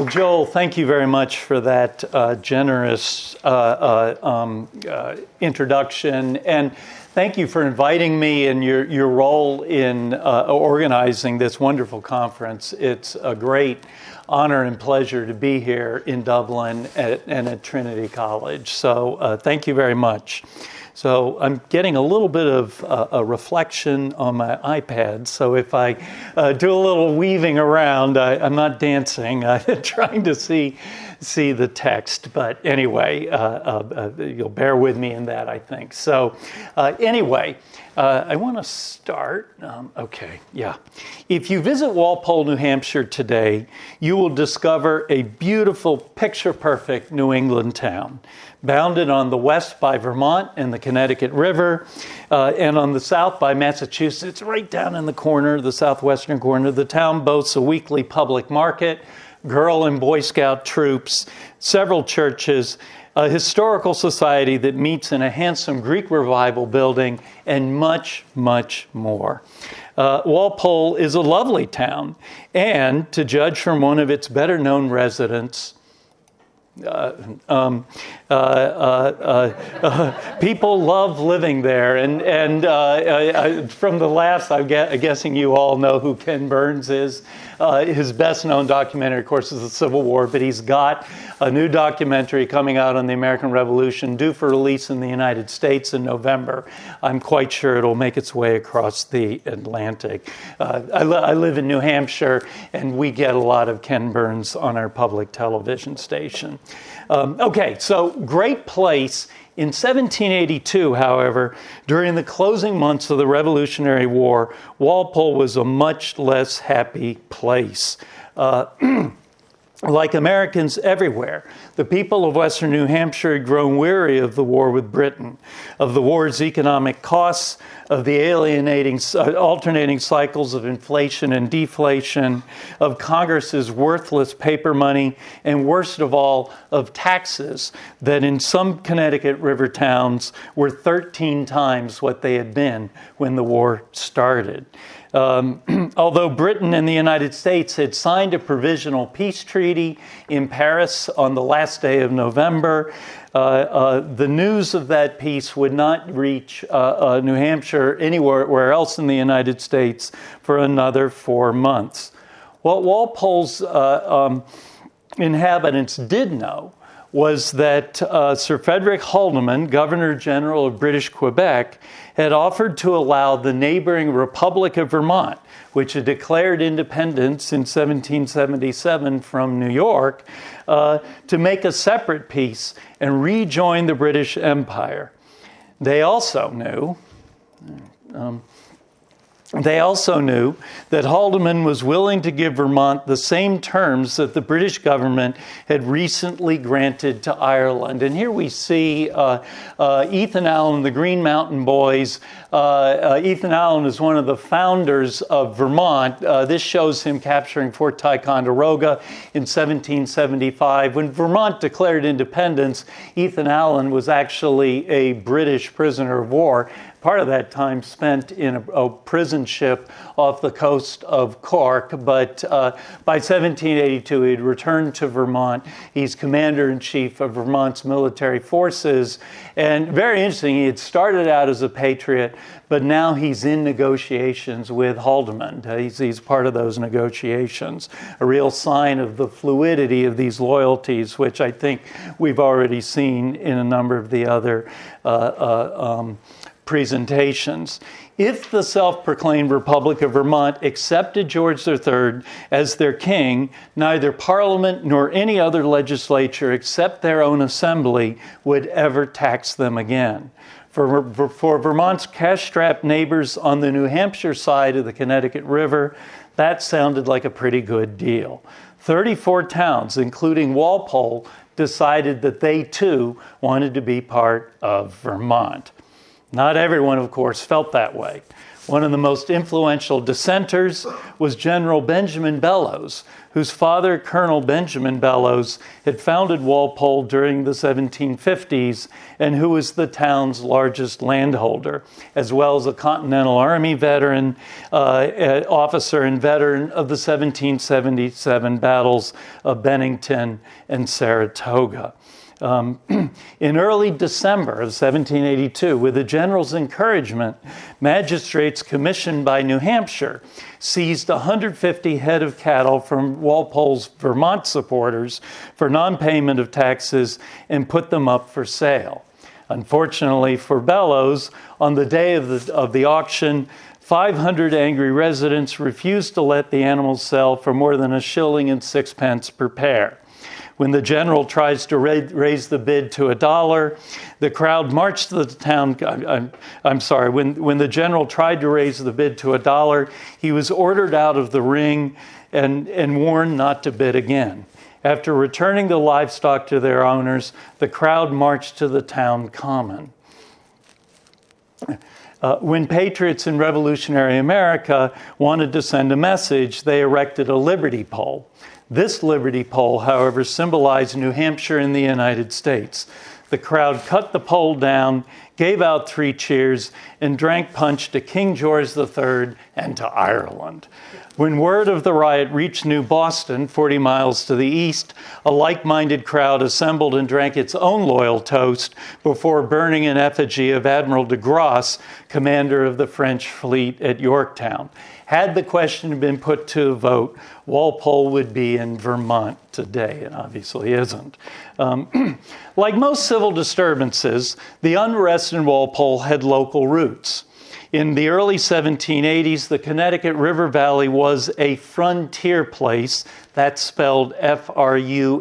Joel, thank you very much for that generous introduction, and thank you for inviting me and your role in organizing this wonderful conference. It's a great honor and pleasure to be here in Dublin and at Trinity College. So thank you very much. So I'm getting a little bit of a reflection on my iPad. So if I do a little weaving around, I'm not dancing. I'm trying to see the text. But anyway, you'll bear with me in that, I think. So anyway, I want to start. If you visit Walpole, New Hampshire today, you will discover a beautiful, picture-perfect New England town, bounded on the west by Vermont and the Connecticut River, and on the south by Massachusetts. Right down in the corner, the southwestern corner, the town boasts a weekly public market, Girl and Boy Scout troops, several churches, a historical society that meets in a handsome Greek Revival building, and much, much more. Walpole is a lovely town, and to judge from one of its better-known residents, people love living there, and from the laughs, I'm guessing you all know who Ken Burns is. His best-known documentary, of course, is the Civil War, but he's got a new documentary coming out on the American Revolution, due for release in the United States in November. I'm quite sure it'll make its way across the Atlantic. I live in New Hampshire, and we get a lot of Ken Burns on our public television station. So great place. In 1782, however, during the closing months of the Revolutionary War, Walpole was a much less happy place. Like Americans everywhere, the people of Western New Hampshire had grown weary of the war with Britain, of the war's economic costs, of the alternating cycles of inflation and deflation, of Congress's worthless paper money, and worst of all, of taxes that in some Connecticut river towns were 13 times what they had been when the war started. Although Britain and the United States had signed a provisional peace treaty in Paris on the last day of November, the news of that peace would not reach New Hampshire anywhere else in the United States for another 4 months. What Walpole's inhabitants did know was that Sir Frederick Haldimand, Governor General of British Quebec, had offered to allow the neighboring Republic of Vermont, which had declared independence in 1777 from New York, to make a separate peace and rejoin the British Empire. They also knew that Haldimand was willing to give Vermont the same terms that the British government had recently granted to Ireland. And here we see Ethan Allen, the Green Mountain Boys. Ethan Allen is one of the founders of Vermont. This shows him capturing Fort Ticonderoga in 1775. When Vermont declared independence, Ethan Allen was actually a British prisoner of war. Part of that time spent in a prison ship off the coast of Cork, but by 1782 he'd returned to Vermont. He's commander-in-chief of Vermont's military forces, and very interesting, he had started out as a patriot, but now he's in negotiations with Haldimand. He's part of those negotiations, a real sign of the fluidity of these loyalties, which I think we've already seen in a number of the other presentations. If the self-proclaimed Republic of Vermont accepted George III as their king, neither Parliament nor any other legislature except their own assembly would ever tax them again. For Vermont's cash-strapped neighbors on the New Hampshire side of the Connecticut River, that sounded like a pretty good deal. 34 towns, including Walpole, decided that they too wanted to be part of Vermont. Not everyone, of course, felt that way. One of the most influential dissenters was General Benjamin Bellows, whose father, Colonel Benjamin Bellows, had founded Walpole during the 1750s and who was the town's largest landholder, as well as a Continental Army veteran, officer and veteran of the 1777 battles of Bennington and Saratoga. In early December of 1782, with the general's encouragement, magistrates commissioned by New Hampshire seized 150 head of cattle from Walpole's Vermont supporters for non-payment of taxes and put them up for sale. Unfortunately for Bellows, on the day of the auction, 500 angry residents refused to let the animals sell for more than $1.06 per pair. When the general tries to raise the bid to $1, the crowd marched to the town. When the general tried to raise the bid to $1, he was ordered out of the ring and warned not to bid again. After returning the livestock to their owners, the crowd marched to the town common. When patriots in revolutionary America wanted to send a message, they erected a liberty pole. This liberty pole, however, symbolized New Hampshire and the United States. The crowd cut the pole down, gave out 3 cheers, and drank punch to King George III and to Ireland. When word of the riot reached New Boston, 40 miles to the east, a like-minded crowd assembled and drank its own loyal toast before burning an effigy of Admiral de Grasse, commander of the French fleet at Yorktown. Had the question been put to a vote, Walpole would be in Vermont today, and obviously isn't. Like most civil disturbances, the unrest in Walpole had local roots. In the early 1780s, the Connecticut River Valley was a frontier place, that's spelled F-R-U-N-T-E-E-R,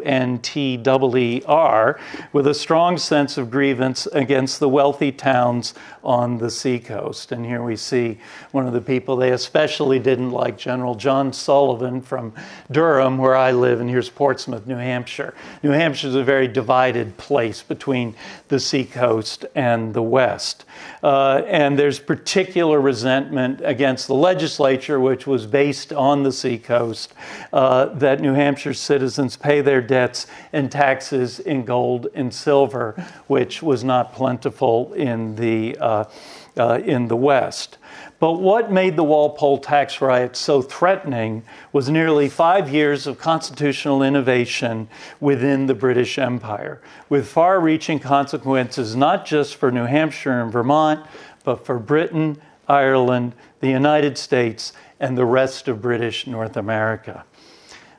with a strong sense of grievance against the wealthy towns on the seacoast. And here we see one of the people they especially didn't like, General John Sullivan from Durham, where I live, and here's Portsmouth, New Hampshire. New Hampshire is a very divided place between the seacoast and the west. And there's particular resentment against the legislature, which was based on the seacoast, that New Hampshire citizens pay their debts and taxes in gold and silver, which was not plentiful in the West. But what made the Walpole tax riots so threatening was nearly 5 years of constitutional innovation within the British Empire, with far-reaching consequences not just for New Hampshire and Vermont, but for Britain, Ireland, the United States, and the rest of British North America.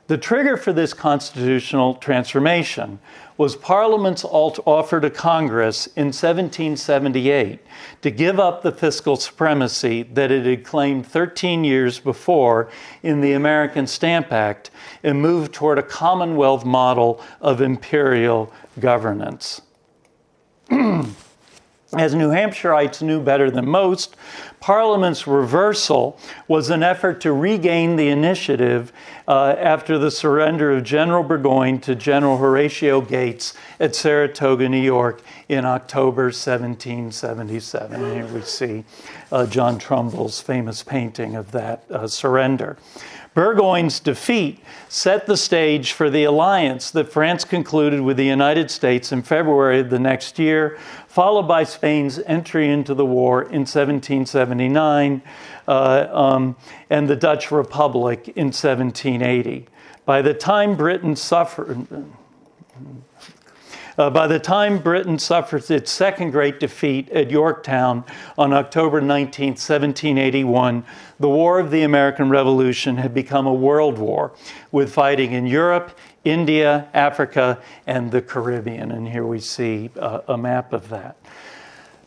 The trigger for this constitutional transformation was Parliament's offer to Congress in 1778 to give up the fiscal supremacy that it had claimed 13 years before in the American Stamp Act and move toward a Commonwealth model of imperial governance. As New Hampshireites knew better than most, Parliament's reversal was an effort to regain the initiative after the surrender of General Burgoyne to General Horatio Gates at Saratoga, New York in October 1777. And here we see John Trumbull's famous painting of that surrender. Burgoyne's defeat set the stage for the alliance that France concluded with the United States in February of the next year, followed by Spain's entry into the war in 1779 and the Dutch Republic in 1780. By the time Britain suffered its second great defeat at Yorktown on October 19, 1781, the War of the American Revolution had become a world war, with fighting in Europe, India, Africa, and the Caribbean. And here we see a map of that.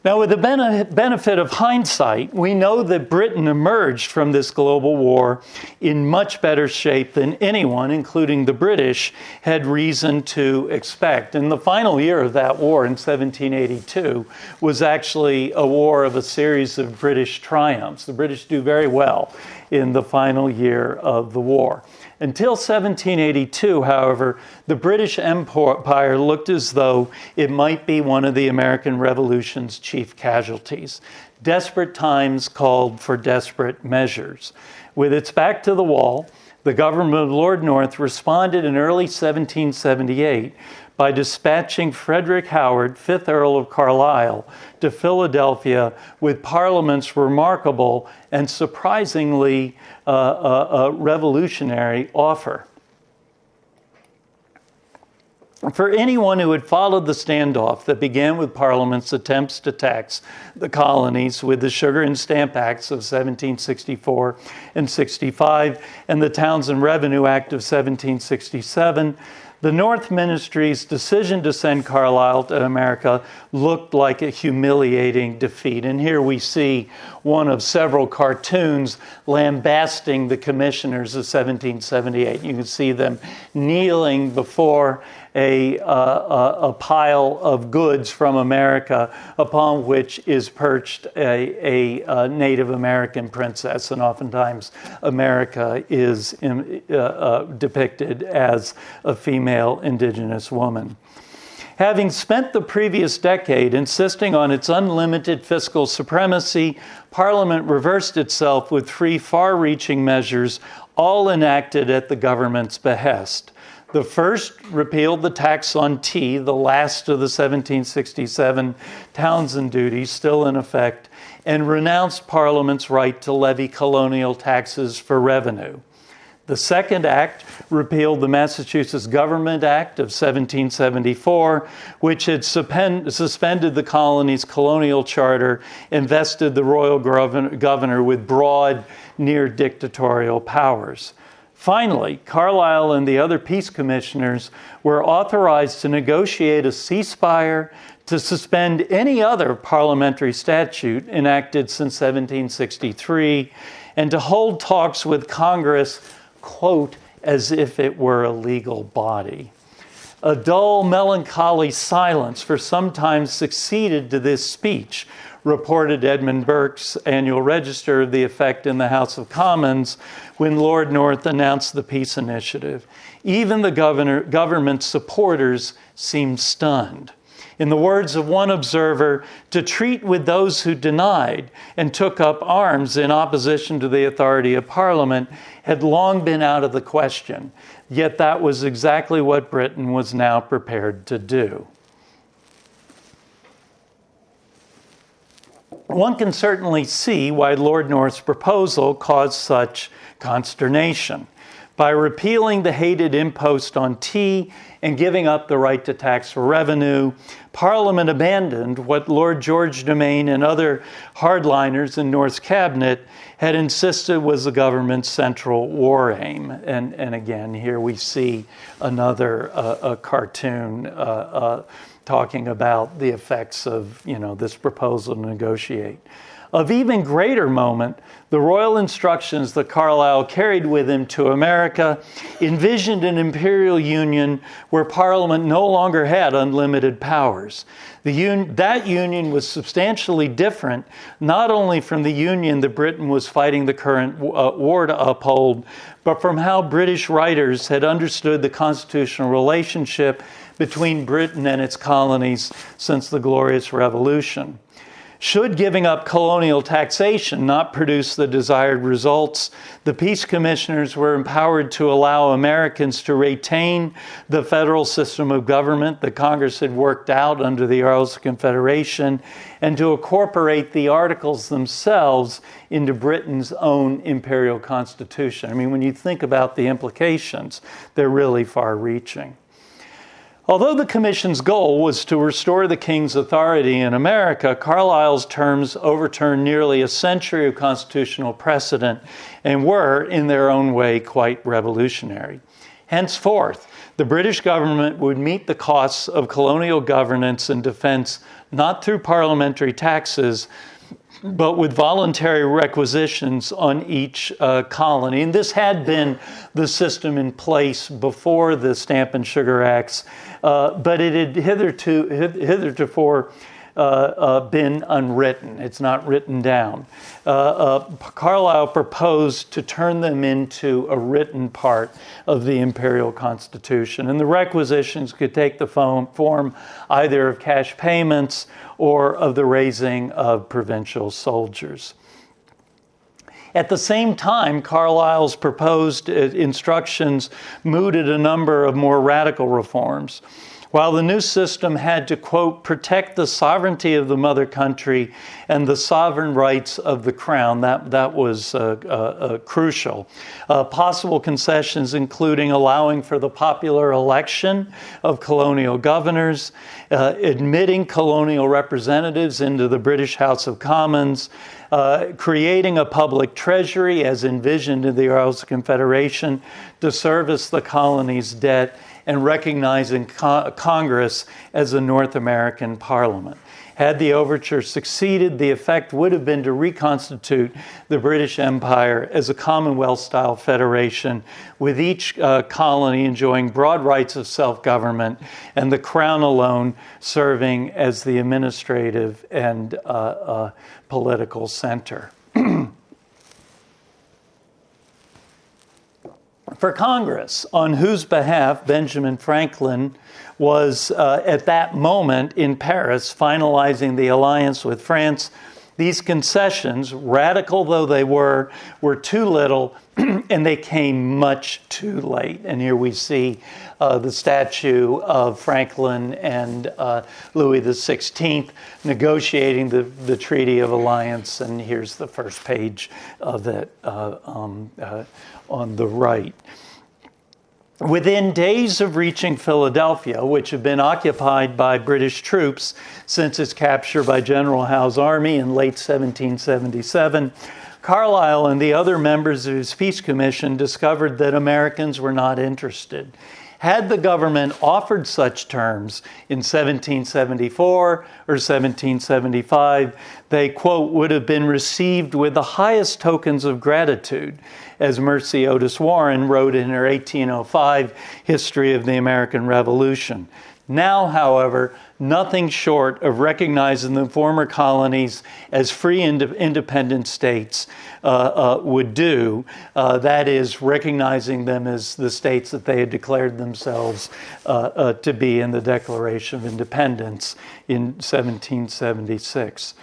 Now, with the benefit of hindsight, we know that Britain emerged from this global war in much better shape than anyone, including the British, had reason to expect. And the final year of that war in 1782 was actually a war of a series of British triumphs. The British do very well in the final year of the war. Until 1782, however, the British Empire looked as though it might be one of the American Revolution's chief casualties. Desperate times called for desperate measures. With its back to the wall, the government of Lord North responded in early 1778 by dispatching Frederick Howard, 5th Earl of Carlisle, to Philadelphia with Parliament's remarkable and surprisingly revolutionary offer. For anyone who had followed the standoff that began with Parliament's attempts to tax the colonies with the Sugar and Stamp Acts of 1764 and 65 and the Townshend Revenue Act of 1767, the North Ministry's decision to send Carlisle to America looked like a humiliating defeat. And here we see one of several cartoons lambasting the commissioners of 1778. You can see them kneeling before a pile of goods from America upon which is perched a Native American princess, and oftentimes America is depicted as a female indigenous woman. Having spent the previous decade insisting on its unlimited fiscal supremacy, Parliament reversed itself with three far-reaching measures, all enacted at the government's behest. The first repealed the tax on tea, the last of the 1767 Townshend duties still in effect, and renounced Parliament's right to levy colonial taxes for revenue. The second act repealed the Massachusetts Government Act of 1774, which had suspended the colony's colonial charter and vested the royal governor with broad, near-dictatorial powers. Finally, Carlisle and the other peace commissioners were authorized to negotiate a ceasefire, to suspend any other parliamentary statute enacted since 1763, and to hold talks with Congress, quote, as if it were a legal body. A dull, melancholy silence for some time succeeded to this speech, reported Edmund Burke's Annual Register of the effect in the House of Commons when Lord North announced the peace initiative. Even the government's supporters seemed stunned. In the words of one observer, to treat with those who denied and took up arms in opposition to the authority of Parliament had long been out of the question. Yet that was exactly what Britain was now prepared to do. One can certainly see why Lord North's proposal caused such consternation. By repealing the hated impost on tea and giving up the right to tax for revenue, Parliament abandoned what Lord George Germain and other hardliners in North's cabinet had insisted was the government's central war aim. And again, here we see another cartoon talking about the effects of, this proposal to negotiate. Of even greater moment, the royal instructions that Carlisle carried with him to America envisioned an imperial union where Parliament no longer had unlimited powers. That union was substantially different, not only from the union that Britain was fighting the current war to uphold, but from how British writers had understood the constitutional relationship between Britain and its colonies since the Glorious Revolution. Should giving up colonial taxation not produce the desired results, the peace commissioners were empowered to allow Americans to retain the federal system of government that Congress had worked out under the Articles of Confederation and to incorporate the articles themselves into Britain's own imperial constitution. I mean, when you think about the implications, they're really far-reaching. Although the Commission's goal was to restore the King's authority in America, Carlisle's terms overturned nearly a century of constitutional precedent and were, in their own way, quite revolutionary. Henceforth, the British government would meet the costs of colonial governance and defense not through parliamentary taxes, but with voluntary requisitions on each colony. And this had been the system in place before the Stamp and Sugar Acts, but it had hitherto been unwritten. It's not written down. Carlisle proposed to turn them into a written part of the imperial constitution. And the requisitions could take the form either of cash payments or of the raising of provincial soldiers. At the same time, Carlisle's proposed instructions mooted a number of more radical reforms. While the new system had to, quote, protect the sovereignty of the mother country and the sovereign rights of the crown, that was crucial. Possible concessions including allowing for the popular election of colonial governors, admitting colonial representatives into the British House of Commons, creating a public treasury as envisioned in the Articles of Confederation to service the colony's debt, and recognizing Congress as a North American parliament. Had the overture succeeded, the effect would have been to reconstitute the British Empire as a Commonwealth-style federation, with each colony enjoying broad rights of self-government and the Crown alone serving as the administrative and political center. For Congress, on whose behalf Benjamin Franklin was at that moment in Paris finalizing the alliance with France, these concessions, radical though they were too little, and they came much too late. And here we see the statue of Franklin and Louis XVI negotiating the Treaty of Alliance, and here's the first page of it on the right. Within days of reaching Philadelphia, which had been occupied by British troops since its capture by General Howe's army in late 1777, Carlisle and the other members of his peace commission discovered that Americans were not interested. Had the government offered such terms in 1774 or 1775, they, quote, would have been received with the highest tokens of gratitude, as Mercy Otis Warren wrote in her 1805 History of the American Revolution. Now, however, nothing short of recognizing the former colonies as free independent states would do, that is, recognizing them as the states that they had declared themselves to be in the Declaration of Independence in 1776.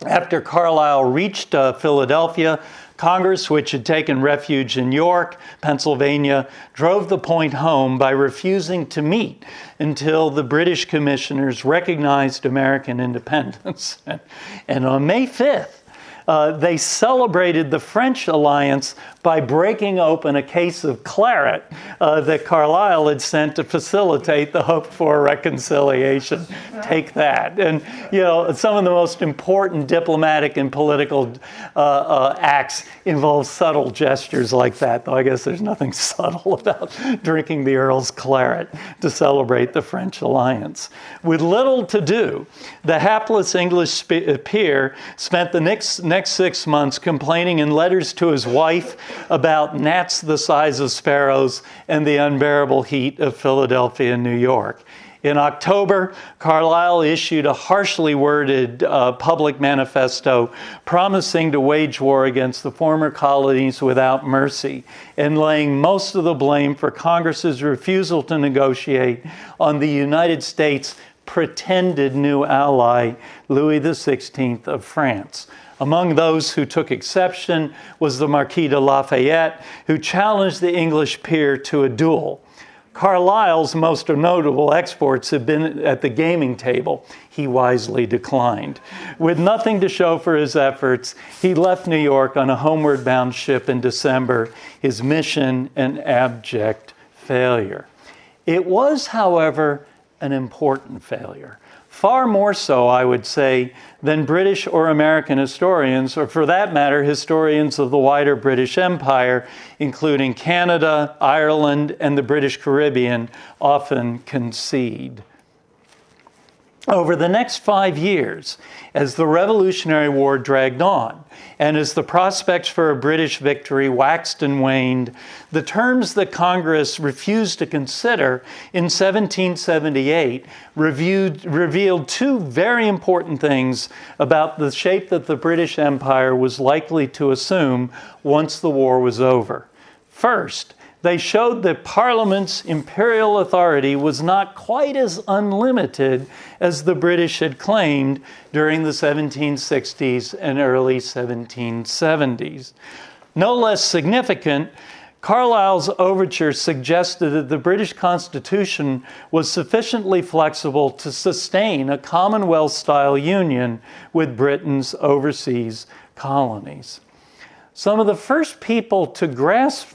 After Carlisle reached Philadelphia, Congress, which had taken refuge in York, Pennsylvania, drove the point home by refusing to meet until the British commissioners recognized American independence. And on May 5th, they celebrated the French alliance by breaking open a case of claret that Carlisle had sent to facilitate the hoped-for reconciliation. Take that. And, you know, some of the most important diplomatic and political acts involve subtle gestures like that, though I guess there's nothing subtle about drinking the Earl's claret to celebrate the French alliance. With little to do, the hapless English peer spent the next 6 months complaining in letters to his wife about gnats the size of sparrows and the unbearable heat of Philadelphia and New York. In October, Carlisle issued a harshly worded public manifesto promising to wage war against the former colonies without mercy, and laying most of the blame for Congress's refusal to negotiate on the United States' pretended new ally, Louis XVI of France. Among those who took exception was the Marquis de Lafayette, who challenged the English peer to a duel. Carlisle's most notable exports have been at the gaming table. He wisely declined. With nothing to show for his efforts, he left New York on a homeward bound ship in December, his mission an abject failure. It was, however, an important failure. Far more so, I would say, than British or American historians, or for that matter, historians of the wider British Empire, including Canada, Ireland, and the British Caribbean, often concede. Over the next 5 years, as the Revolutionary War dragged on, and as the prospects for a British victory waxed and waned, the terms that Congress refused to consider in 1778 revealed two very important things about the shape that the British Empire was likely to assume once the war was over. First, they showed that Parliament's imperial authority was not quite as unlimited as the British had claimed during the 1760s and early 1770s. No less significant, Carlisle's overture suggested that the British Constitution was sufficiently flexible to sustain a Commonwealth-style union with Britain's overseas colonies. Some of the first people to grasp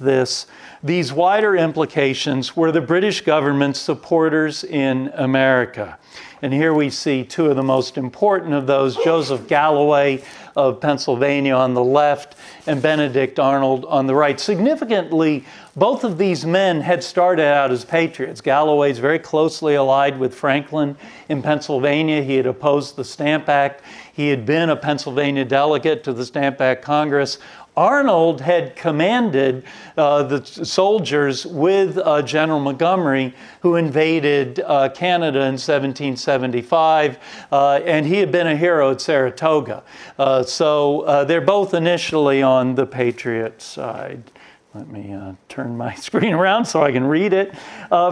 these wider implications were the British government's supporters in America. And here we see two of the most important of those, Joseph Galloway of Pennsylvania on the left and Benedict Arnold on the right. Significantly, both of these men had started out as patriots. Galloway is very closely allied with Franklin in Pennsylvania. He had opposed the Stamp Act. He had been a Pennsylvania delegate to the Stamp Act Congress. Arnold had commanded the soldiers with General Montgomery, who invaded Canada in 1775, and he had been a hero at Saratoga. So they're both initially on the Patriot side. Let me turn my screen around so I can read it.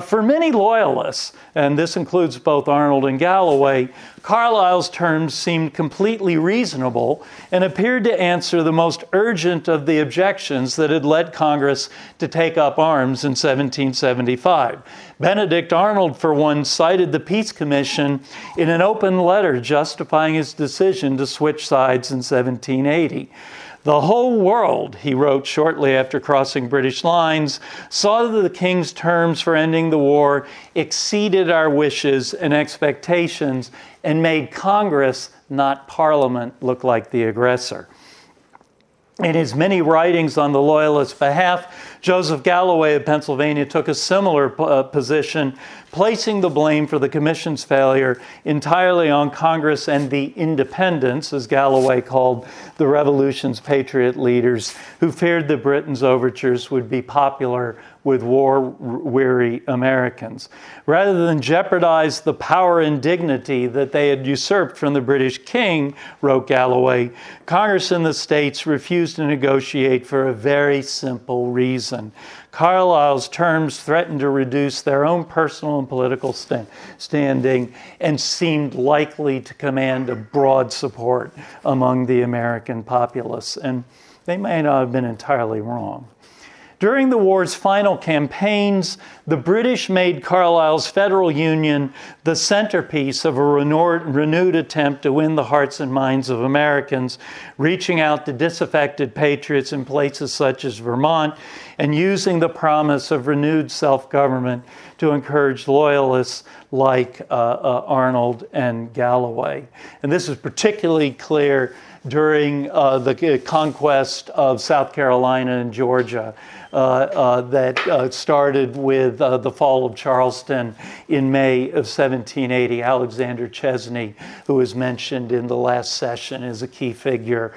For many loyalists, and this includes both Arnold and Galloway, Carlisle's terms seemed completely reasonable and appeared to answer the most urgent of the objections that had led Congress to take up arms in 1775. Benedict Arnold, for one, cited the Peace Commission in an open letter justifying his decision to switch sides in 1780. The whole world, he wrote shortly after crossing British lines, saw that the King's terms for ending the war exceeded our wishes and expectations and made Congress, not Parliament, look like the aggressor. In his many writings on the Loyalist behalf, Joseph Galloway of Pennsylvania took a similar position, placing the blame for the Commission's failure entirely on Congress and the independents, as Galloway called the Revolution's patriot leaders, who feared that Britain's overtures would be popular with war-weary Americans. Rather than jeopardize the power and dignity that they had usurped from the British king, wrote Galloway, Congress and the states refused to negotiate for a very simple reason. Carlisle's terms threatened to reduce their own personal and political standing and seemed likely to command a broad support among the American populace. And they may not have been entirely wrong. During the war's final campaigns, the British made Carlisle's federal union the centerpiece of a renewed attempt to win the hearts and minds of Americans, reaching out to disaffected patriots in places such as Vermont and using the promise of renewed self-government to encourage loyalists like Arnold and Galloway. And this is particularly clear during the conquest of South Carolina and Georgia that started with the fall of Charleston in May of 1780. Alexander Chesney, who was mentioned in the last session, is a key figure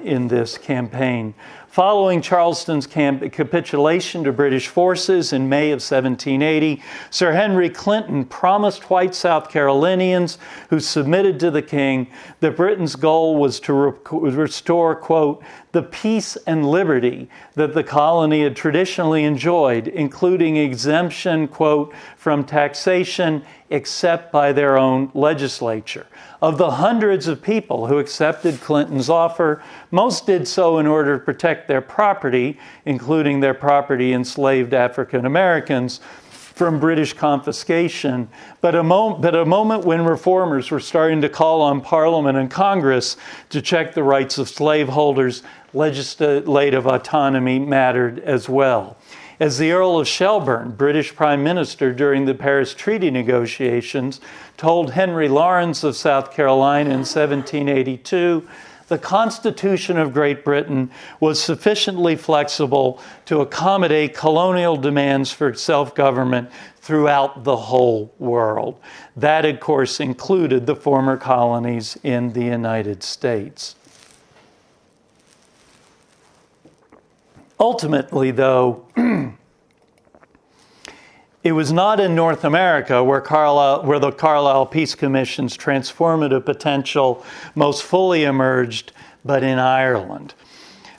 in this campaign. Following Charleston's capitulation to British forces in May of 1780, Sir Henry Clinton promised white South Carolinians who submitted to the king that Britain's goal was to restore, quote, the peace and liberty that the colony had traditionally enjoyed, including exemption, quote, from taxation except by their own legislature. Of the hundreds of people who accepted Clinton's offer, most did so in order to protect their property, including their property enslaved African Americans, from British confiscation. But a moment when reformers were starting to call on Parliament and Congress to check the rights of slaveholders, legislative autonomy mattered as well. As the Earl of Shelburne, British Prime Minister during the Paris Treaty negotiations, told Henry Lawrence of South Carolina in 1782, the Constitution of Great Britain was sufficiently flexible to accommodate colonial demands for self-government throughout the whole world. That, of course, included the former colonies in the United States. Ultimately, though, it was not in North America where the Carlisle Peace Commission's transformative potential most fully emerged, but in Ireland.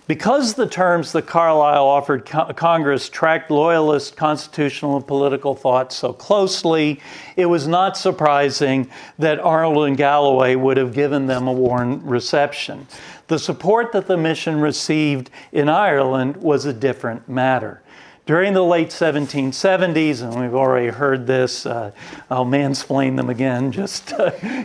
Because the terms that Carlisle offered Congress tracked loyalist constitutional and political thought so closely, it was not surprising that Arnold and Galloway would have given them a warm reception. The support that the mission received in Ireland was a different matter. During the late 1770s, and we've already heard this, I'll mansplain them again just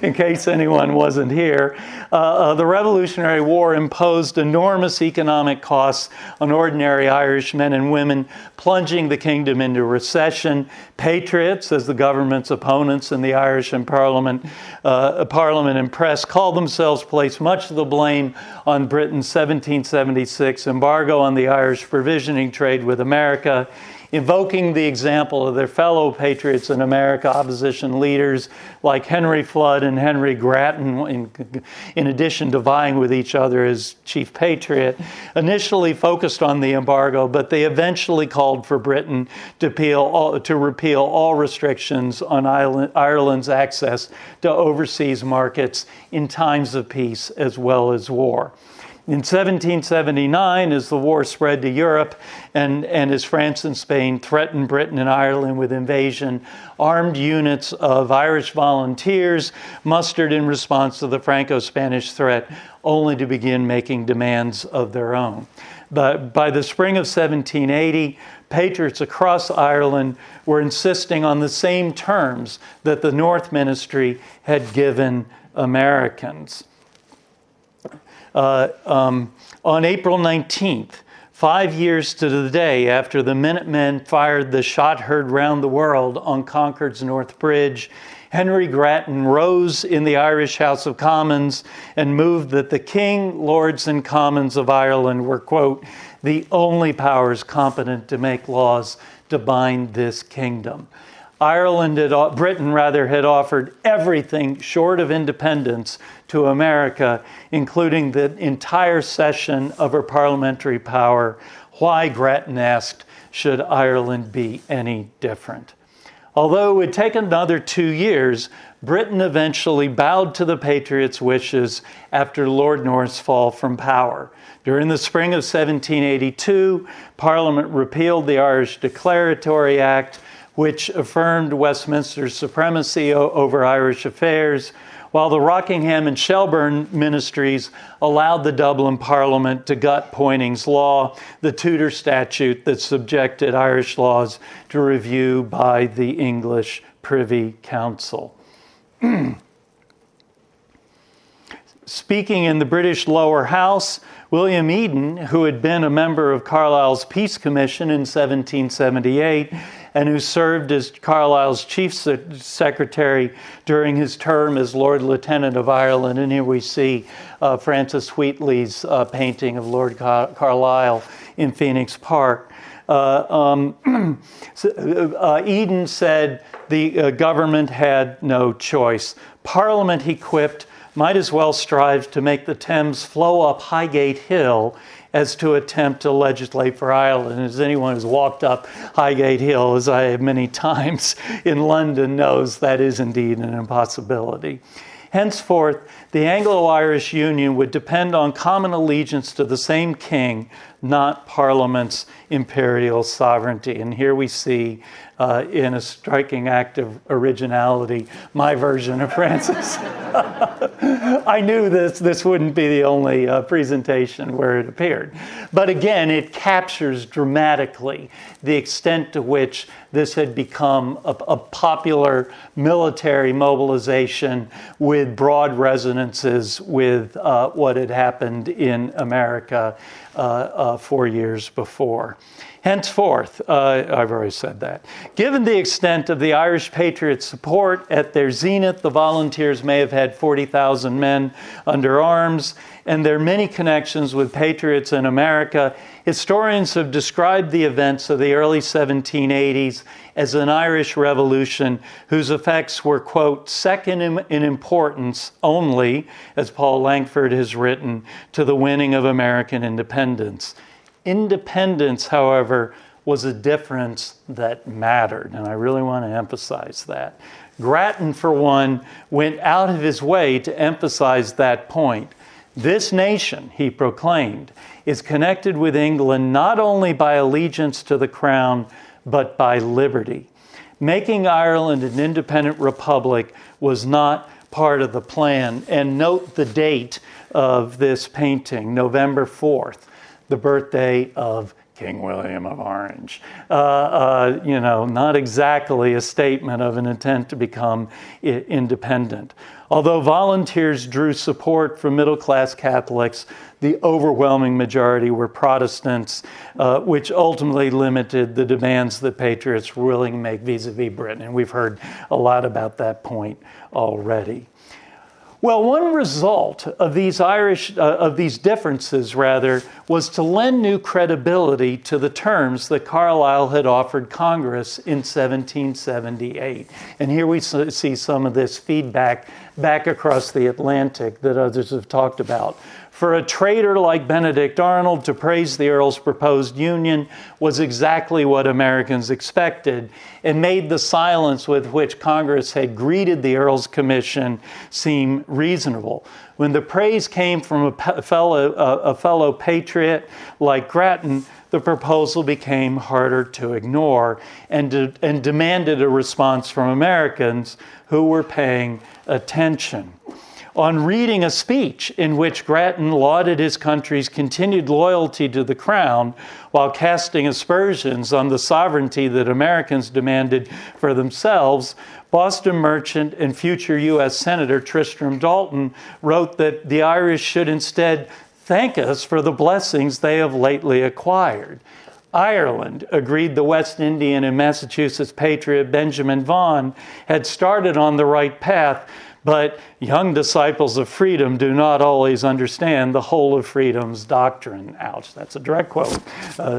in case anyone wasn't here, the Revolutionary War imposed enormous economic costs on ordinary Irish men and women, plunging the kingdom into recession. Patriots, as the government's opponents in the Irish and Parliament and press called themselves, placed much of the blame on Britain's 1776 embargo on the Irish provisioning trade with America, invoking the example of their fellow patriots in America, opposition leaders like Henry Flood and Henry Grattan, in addition to vying with each other as chief patriot, initially focused on the embargo, but they eventually called for Britain to repeal all restrictions on Ireland's access to overseas markets in times of peace as well as war. In 1779, as the war spread to Europe and as France and Spain threatened Britain and Ireland with invasion, armed units of Irish volunteers mustered in response to the Franco-Spanish threat, only to begin making demands of their own. But by the spring of 1780, patriots across Ireland were insisting on the same terms that the North Ministry had given Americans. On April 19th, 5 years to the day after the Minutemen fired the shot heard round the world on Concord's North Bridge, Henry Grattan rose in the Irish House of Commons and moved that the King, Lords, and Commons of Ireland were, quote, the only powers competent to make laws to bind this kingdom. Britain had offered everything short of independence to America, including the entire cession of her parliamentary power. Why, Grattan asked, should Ireland be any different? Although it would take another 2 years, Britain eventually bowed to the Patriots' wishes after Lord North's fall from power. During the spring of 1782, Parliament repealed the Irish Declaratory Act, which affirmed Westminster's supremacy over Irish affairs, while the Rockingham and Shelburne ministries allowed the Dublin Parliament to gut Poyning's Law, the Tudor statute that subjected Irish laws to review by the English Privy Council. Speaking in the British Lower House, William Eden, who had been a member of Carlisle's Peace Commission in 1778, and who served as Carlisle's chief secretary during his term as Lord Lieutenant of Ireland. And here we see Francis Wheatley's painting of Lord Carlisle in Phoenix Park. Eden said the government had no choice. Parliament, he quipped, might as well strive to make the Thames flow up Highgate Hill as to attempt to legislate for Ireland. As anyone who's walked up Highgate Hill, as I have many times in London, knows that is indeed an impossibility. Henceforth, the Anglo-Irish Union would depend on common allegiance to the same king, not Parliament's imperial sovereignty. And here we see, in a striking act of originality, my version of Francis. I knew this wouldn't be the only presentation where it appeared. But again, it captures dramatically the extent to which this had become a popular military mobilization with broad resonances with what had happened in America 4 years before. Henceforth, I've already said that. Given the extent of the Irish Patriots' support, at their zenith, the volunteers may have had 40,000 men under arms, and their many connections with patriots in America. Historians have described the events of the early 1780s as an Irish Revolution whose effects were, quote, second in importance only, as Paul Langford has written, to the winning of American independence. Independence, however, was a difference that mattered, and I really want to emphasize that. Grattan, for one, went out of his way to emphasize that point. This nation, he proclaimed, is connected with England not only by allegiance to the crown, but by liberty. Making Ireland an independent republic was not part of the plan. And note the date of this painting, November 4th, the birthday of King William of Orange. Not exactly a statement of an intent to become independent. Although volunteers drew support from middle-class Catholics, the overwhelming majority were Protestants, which ultimately limited the demands that patriots were willing to make vis-a-vis Britain. And we've heard a lot about that point already. Well, one result of these differences, was to lend new credibility to the terms that Carlisle had offered Congress in 1778. And here we see some of this feedback back across the Atlantic that others have talked about. For a traitor like Benedict Arnold to praise the Earl's proposed union was exactly what Americans expected, and made the silence with which Congress had greeted the Earl's commission seem reasonable. When the praise came from a fellow patriot like Grattan, the proposal became harder to ignore and demanded a response from Americans who were paying attention. On reading a speech in which Grattan lauded his country's continued loyalty to the crown while casting aspersions on the sovereignty that Americans demanded for themselves, Boston merchant and future U.S. Senator Tristram Dalton wrote that the Irish should instead thank us for the blessings they have lately acquired. Ireland, agreed the West Indian and Massachusetts patriot Benjamin Vaughan, had started on the right path, but young disciples of freedom do not always understand the whole of freedom's doctrine. Ouch, that's a direct quote,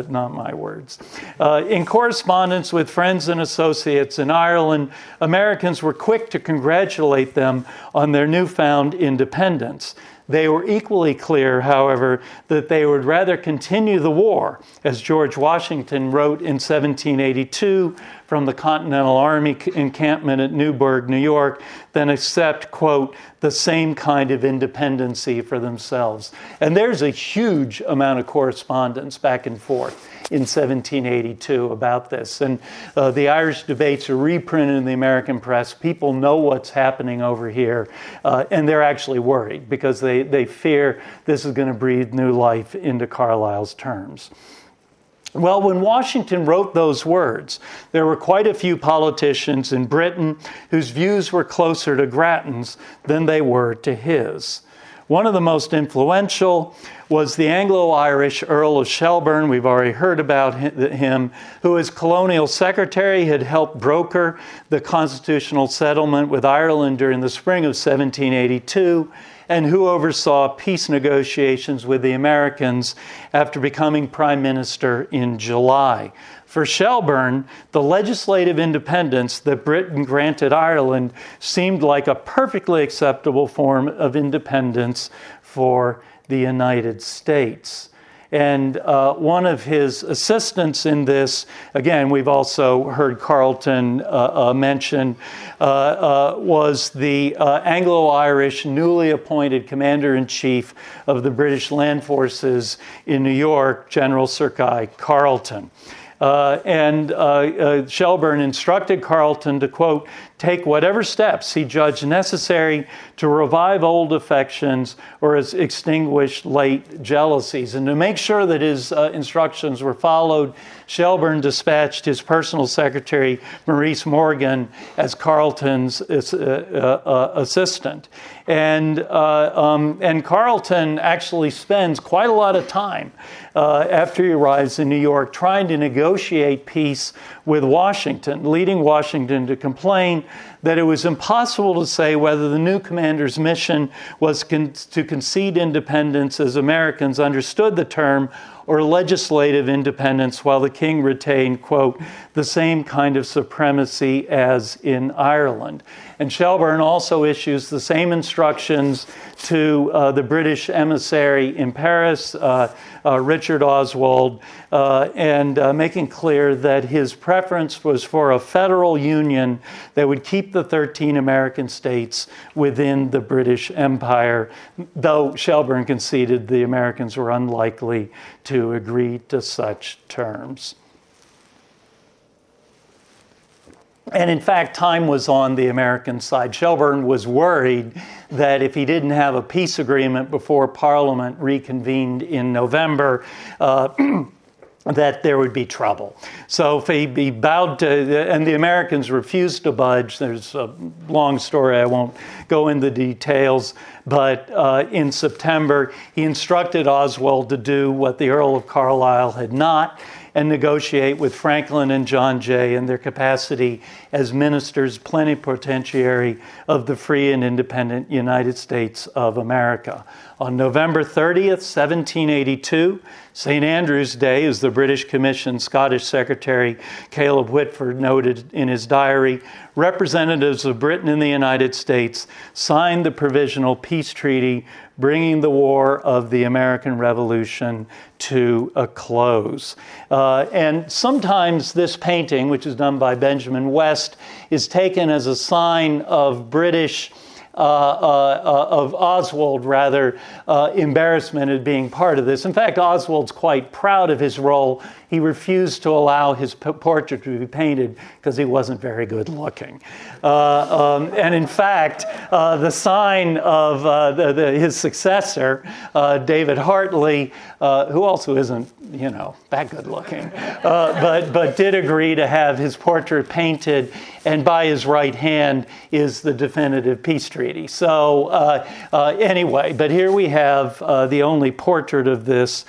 not my words. In correspondence with friends and associates in Ireland, Americans were quick to congratulate them on their newfound independence. They were equally clear, however, that they would rather continue the war, as George Washington wrote in 1782 from the Continental Army encampment at Newburgh, New York, than accept, quote, the same kind of independency for themselves. And there's a huge amount of correspondence back and forth in 1782 about this. And the Irish debates are reprinted in the American press. People know what's happening over here, and they're actually worried because they fear this is going to breathe new life into Carlisle's terms. Well, when Washington wrote those words, there were quite a few politicians in Britain whose views were closer to Grattan's than they were to his. One of the most influential was the Anglo-Irish Earl of Shelburne. We've already heard about him, who as colonial secretary had helped broker the constitutional settlement with Ireland during the spring of 1782, and who oversaw peace negotiations with the Americans after becoming prime minister in July. For Shelburne, the legislative independence that Britain granted Ireland seemed like a perfectly acceptable form of independence for the United States. And one of his assistants in this, again, we've also heard Carleton mention, was the Anglo-Irish newly appointed Commander-in-Chief of the British Land Forces in New York, General Sir Guy Carleton. Shelburne instructed Carleton to, quote, take whatever steps he judged necessary to revive old affections or extinguish late jealousies. And to make sure that his instructions were followed, Shelburne dispatched his personal secretary, Maurice Morgan, as Carleton's assistant. And Carleton actually spends quite a lot of time after he arrives in New York trying to negotiate peace with Washington, leading Washington to complain that it was impossible to say whether the new commander's mission was to concede independence as Americans understood the term or legislative independence while the king retained, quote, the same kind of supremacy as in Ireland. And Shelburne also issues the same instructions to the British emissary in Paris, Richard Oswald, and making clear that his preference was for a federal union that would keep the 13 American states within the British Empire, though Shelburne conceded the Americans were unlikely to agree to such terms. And in fact, time was on the American side. Shelburne was worried that if he didn't have a peace agreement before Parliament reconvened in November, that there would be trouble. So if he bowed to, and the Americans refused to budge. There's a long story, I won't go into details, but in September, he instructed Oswald to do what the Earl of Carlisle had not, and negotiate with Franklin and John Jay in their capacity as ministers plenipotentiary of the free and independent United States of America. On November 30th, 1782, St. Andrew's Day, as the British Commission's Scottish Secretary Caleb Whitford noted in his diary, representatives of Britain and the United States signed the Provisional Peace Treaty, bringing the War of the American Revolution to a close. And sometimes this painting, which is done by Benjamin West, is taken as a sign of British of Oswald, rather, embarrassment at being part of this. In fact, Oswald's quite proud of his role. He refused to allow his portrait to be painted because he wasn't very good looking. And in fact, the sign of his successor, David Hartley, who also isn't, that good looking, but did agree to have his portrait painted, and by his right hand is the definitive peace treaty. So anyway, but here we have the only portrait of this.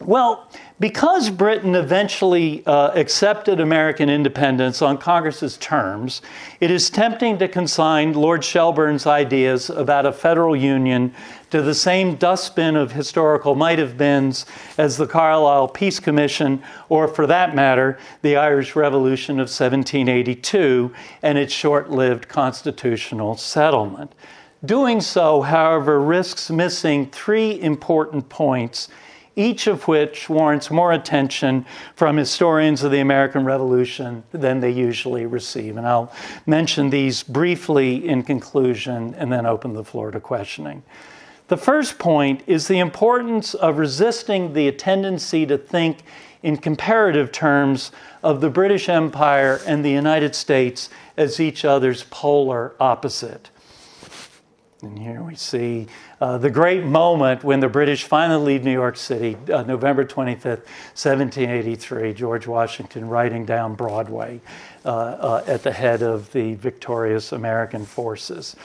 Well, because Britain eventually accepted American independence on Congress's terms, it is tempting to consign Lord Shelburne's ideas about a federal union to the same dustbin of historical might-have-beens as the Carlisle Peace Commission, or for that matter, the Irish Revolution of 1782 and its short-lived constitutional settlement. Doing so, however, risks missing three important points, each of which warrants more attention from historians of the American Revolution than they usually receive. And I'll mention these briefly in conclusion and then open the floor to questioning. The first point is the importance of resisting the tendency to think in comparative terms of the British Empire and the United States as each other's polar opposite. And here we see the great moment when the British finally leave New York City, November 25th, 1783, George Washington riding down Broadway at the head of the victorious American forces.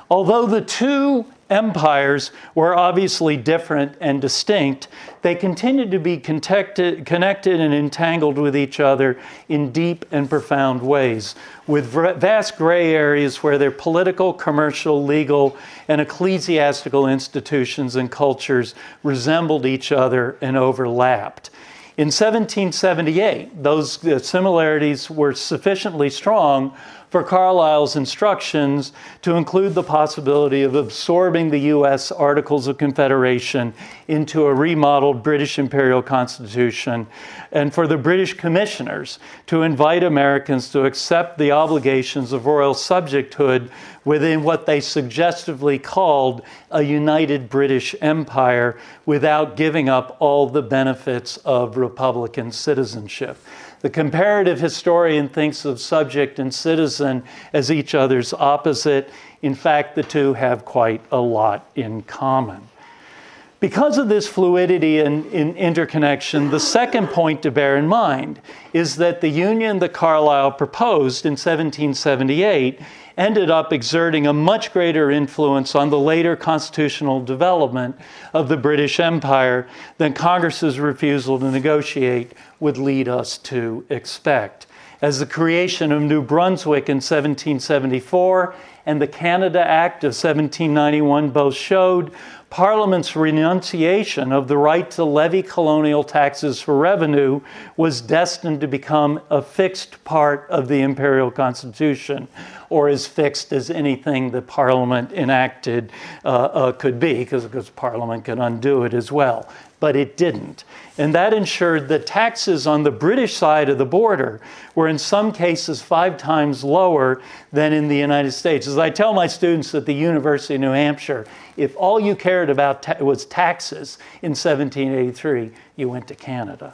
Although the two empires were obviously different and distinct, they continued to be connected and entangled with each other in deep and profound ways, with vast gray areas where their political, commercial, legal, and ecclesiastical institutions and cultures resembled each other and overlapped. In 1778, those similarities were sufficiently strong for Carlisle's instructions to include the possibility of absorbing the U.S. Articles of Confederation into a remodeled British Imperial Constitution, and for the British commissioners to invite Americans to accept the obligations of royal subjecthood within what they suggestively called a united British Empire without giving up all the benefits of Republican citizenship. The comparative historian thinks of subject and citizen as each other's opposite. In fact, the two have quite a lot in common. Because of this fluidity and interconnection, the second point to bear in mind is that the union that Carlisle proposed in 1778 ended up exerting a much greater influence on the later constitutional development of the British Empire than Congress's refusal to negotiate would lead us to expect. As the creation of New Brunswick in 1774 and the Canada Act of 1791 both showed, Parliament's renunciation of the right to levy colonial taxes for revenue was destined to become a fixed part of the Imperial Constitution, or as fixed as anything that Parliament enacted could be, because Parliament could undo it as well. But it didn't. And that ensured that taxes on the British side of the border were in some cases 5 times lower than in the United States. As I tell my students at the University of New Hampshire, if all you cared about was taxes in 1783, you went to Canada.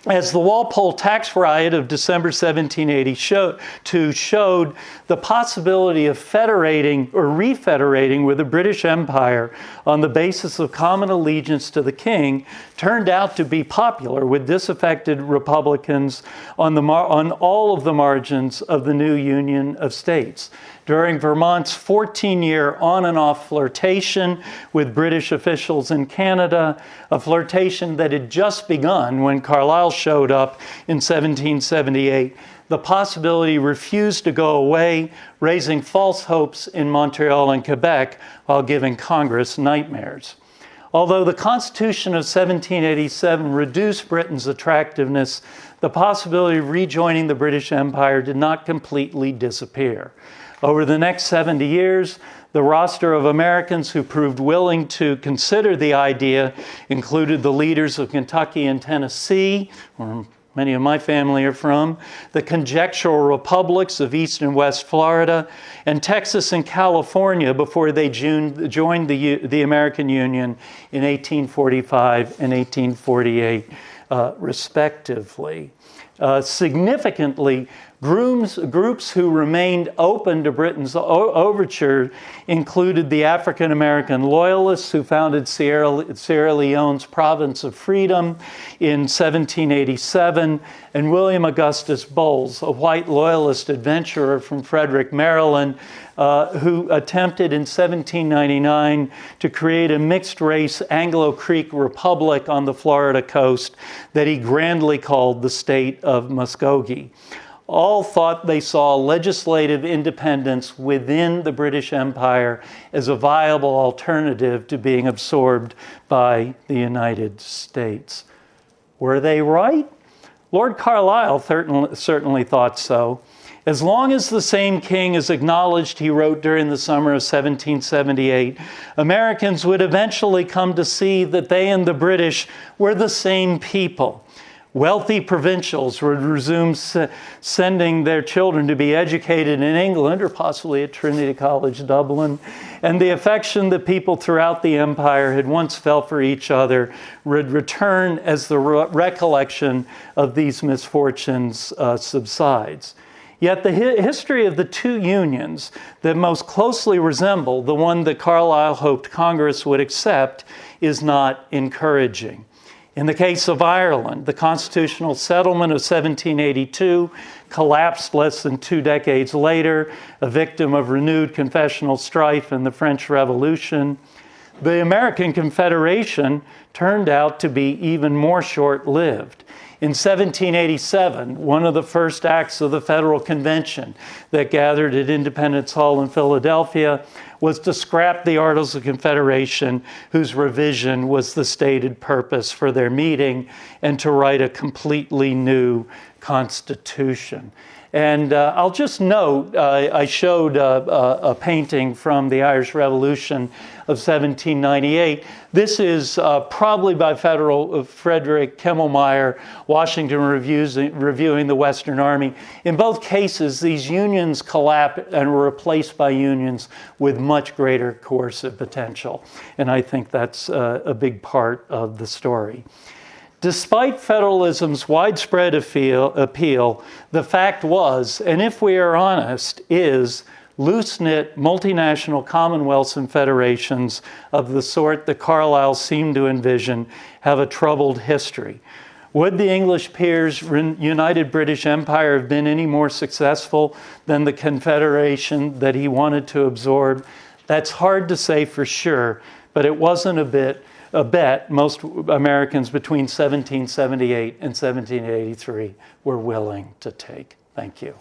As the Walpole tax riot of December 1782 showed, the possibility of federating or refederating with the British Empire on the basis of common allegiance to the king turned out to be popular with disaffected Republicans on all of the margins of the new Union of States. During Vermont's 14-year on and off flirtation with British officials in Canada, a flirtation that had just begun when Carlisle showed up in 1778, the possibility refused to go away, raising false hopes in Montreal and Quebec while giving Congress nightmares. Although the Constitution of 1787 reduced Britain's attractiveness, the possibility of rejoining the British Empire did not completely disappear. Over the next 70 years, the roster of Americans who proved willing to consider the idea included the leaders of Kentucky and Tennessee, where many of my family are from, the conjectural republics of East and West Florida, and Texas and California before they joined the American Union in 1845 and 1848, respectively. Significantly, groups who remained open to Britain's overture included the African-American Loyalists who founded Sierra Leone's Province of Freedom in 1787, and William Augustus Bowles, a white Loyalist adventurer from Frederick, Maryland, who attempted in 1799 to create a mixed-race Anglo-Creek republic on the Florida coast that he grandly called the state of Muskogee. All thought they saw legislative independence within the British Empire as a viable alternative to being absorbed by the United States. Were they right? Lord Carlisle certainly thought so. As long as the same king is acknowledged, he wrote during the summer of 1778, Americans would eventually come to see that they and the British were the same people. Wealthy provincials would resume sending their children to be educated in England or possibly at Trinity College, Dublin, and the affection that people throughout the empire had once felt for each other would return as the recollection of these misfortunes subsides. Yet the history of the two unions that most closely resemble the one that Carlisle hoped Congress would accept is not encouraging. In the case of Ireland, the constitutional settlement of 1782 collapsed less than 2 decades later, a victim of renewed confessional strife in the French Revolution. The American Confederation turned out to be even more short-lived. In 1787, one of the first acts of the Federal Convention that gathered at Independence Hall in Philadelphia was to scrap the Articles of Confederation, whose revision was the stated purpose for their meeting, and to write a completely new constitution. And I'll just note, I showed a painting from the Irish Revolution of 1798. This is probably by Frederick Kemmelmeyer, Washington reviewing the Western Army. In both cases, these unions collapsed and were replaced by unions with much greater coercive potential. And I think that's a big part of the story. Despite federalism's widespread appeal, the fact was, and if we are honest, is loose-knit multinational commonwealths and federations of the sort that Carlisle seemed to envision have a troubled history. Would the English peers' united British Empire have been any more successful than the confederation that he wanted to absorb? That's hard to say for sure, but it wasn't a bet most Americans between 1778 and 1783 were willing to take. Thank you.